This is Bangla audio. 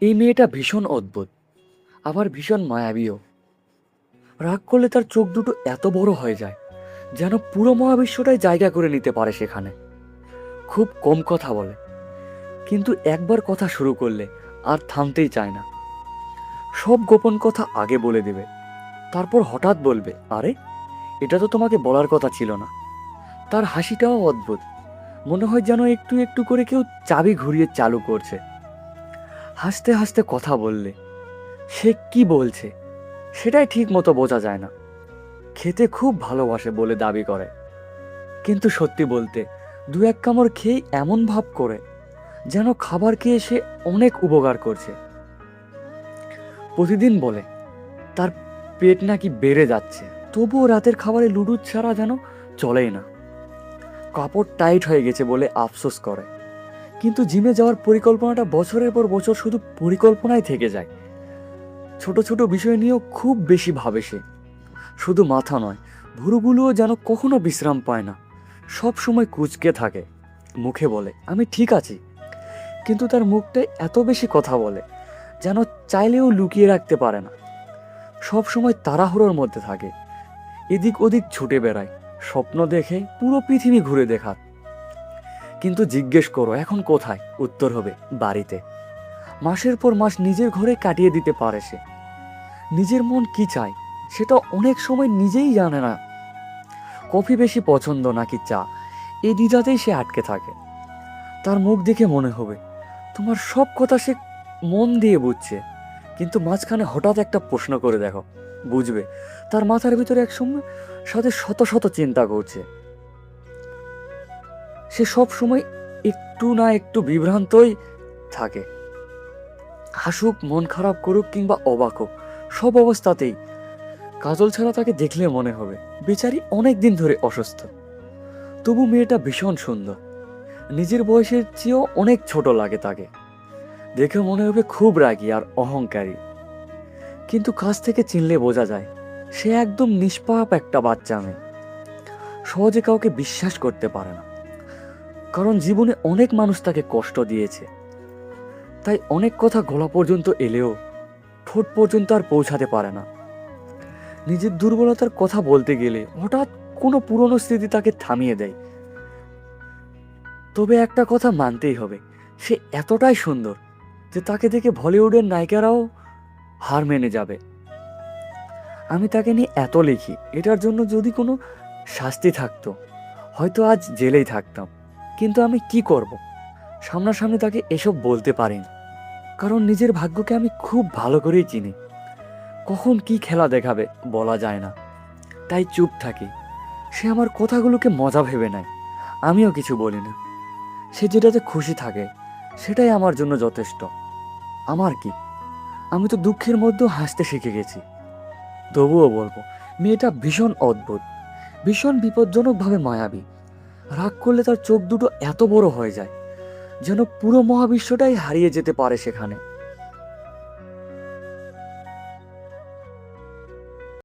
এই মেয়েটা ভীষণ অদ্ভুত, আবার ভীষণ মায়াবীও। রাগ করলে তার চোখ দুটো এত বড় হয়ে যায় যেন পুরো মহাবিশ্বটাই জায়গা করে নিতে পারে সেখানে। খুব কম কথা বলে, কিন্তু একবার কথা শুরু করলে আর থামতেই চায় না। সব গোপন কথা আগে বলে দেবে, তারপর হঠাৎ বলবে, আরে এটা তো তোমাকে বলার কথা ছিল না। তার হাসিটাও অদ্ভুত, মনে হয় যেন একটু একটু করে কেউ চাবি ঘুরিয়ে চালু করছে। হাসতে হাসতে কথা বললে সে কি বলছে সেটাই ঠিক মতো বোঝা যায় না। খেতে খুব ভালোবাসে বলে দাবি করে, কিন্তু সত্যি বলতে দু এক কামড় খেয়ে এমন ভাব করে যেন খাবার খেয়ে সে অনেক উপকার করছে। প্রতিদিন বলে তার পেট নাকি বেড়ে যাচ্ছে, তবুও রাতের খাবারে লুডু ছাড়া যেন চলেই না। কাপড় টাইট হয়ে গেছে বলে আফসোস করে, কিন্তু জিমে যাওয়ার পরিকল্পনাটা বছরের পর বছর শুধু পরিকল্পনায় থেকে যায়। ছোট ছোট বিষয় নিয়েও খুব বেশি ভাবে সে। শুধু মাথা নয়, ভুরুগুলোও যেন কখনো বিশ্রাম পায় না, সব সময় কুঁচকে থাকে। মুখে বলে আমি ঠিক আছি, কিন্তু তার মুখটায় এত বেশি কথা বলে যেন চাইলেও লুকিয়ে রাখতে পারে না। সব সময় তাড়াহুড়োর মধ্যে থাকে, এদিক ওদিক ছুটে বেড়ায়, স্বপ্ন দেখে পুরো পৃথিবী ঘুরে দেখার। কিন্তু জিজ্ঞেস করো এখন কোথায়, উত্তর হবে বাড়িতে। মাসের পর মাস নিজের ঘরে কাটিয়ে দিতে পারে সে। নিজের মন কি চায় সেটা অনেক সময় নিজেই জানে না। কফি বেশি পছন্দ নাকি চা, এই দ্বিধাতেই সে আটকে থাকে। তার মুখ দেখে মনে হবে তোমার সব কথা সে মন দিয়ে বুঝছে, কিন্তু মাঝখানে হঠাৎ একটা প্রশ্ন করে দেখো, বুঝবে তার মাথার ভিতরে একসময় সাথে শত শত চিন্তা করছে। সে সব সময় একটু না একটু বিভ্রান্তই থাকে। হাসুক, মন খারাপ করুক কিংবা অবাক হোক, সব অবস্থাতেই কাজল ছাড়া তাকে দেখলে মনে হবে বেচারি অনেক দিন ধরে অসুস্থ। তবু মেয়েটা ভীষণ সুন্দর, নিজের বয়সের চেয়েও অনেক ছোট লাগে তাকে। দেখে মনে হবে খুব রাগী আর অহংকারী, কিন্তু কাছ থেকে চিনলে বোঝা যায় সে একদম নিষ্পাপ একটা বাচ্চা মেয়ে। সহজে কাউকে বিশ্বাস করতে পারে না, কারণ জীবনে অনেক মানুষ তাকে কষ্ট দিয়েছে। তাই অনেক কথা গলা পর্যন্ত এলেও ঠোঁট পর্যন্ত আর পৌঁছাতে পারে না। নিজের দুর্বলতার কথা বলতে গেলে হঠাৎ কোনো পুরনো স্মৃতি তাকে থামিয়ে দেয়। তবে একটা কথা মানতেই হবে, সে এতটাই সুন্দর যে তাকে দেখে বলিউডের নায়িকারাও হার মেনে যাবে। আমি তাকে নিয়ে এত লিখি, এটার জন্য যদি কোনো শাস্তি থাকতো হয়তো আজ জেলেই থাকতাম, কিন্তু আমি কি করব, সামনাসামনি তাকে এসব বলতে পারি না। কারণ নিজের ভাগ্যকে আমি খুব ভালো করেই চিনি, কখন কি খেলা দেখাবে বলা যায় না। তাই চুপ থাকি। সে আমার কথাগুলোকে মজা ভেবে নেয়, আমিও কিছু বলি না। সে যেটাতে খুশি থাকে সেটাই আমার জন্য যথেষ্ট। আমার কি, আমি তো দুঃখের মধ্যেও হাসতে শিখে গেছি। তবুও বলবো মেয়েটা ভীষণ অদ্ভুত, ভীষণ বিপজ্জনকভাবে মায়াবী। রাগ করলে তার চোখ দুটো এত বড় হয়ে যায় যেন পুরো মহাবিশ্বটাই হারিয়ে যেতে পারে সেখানে।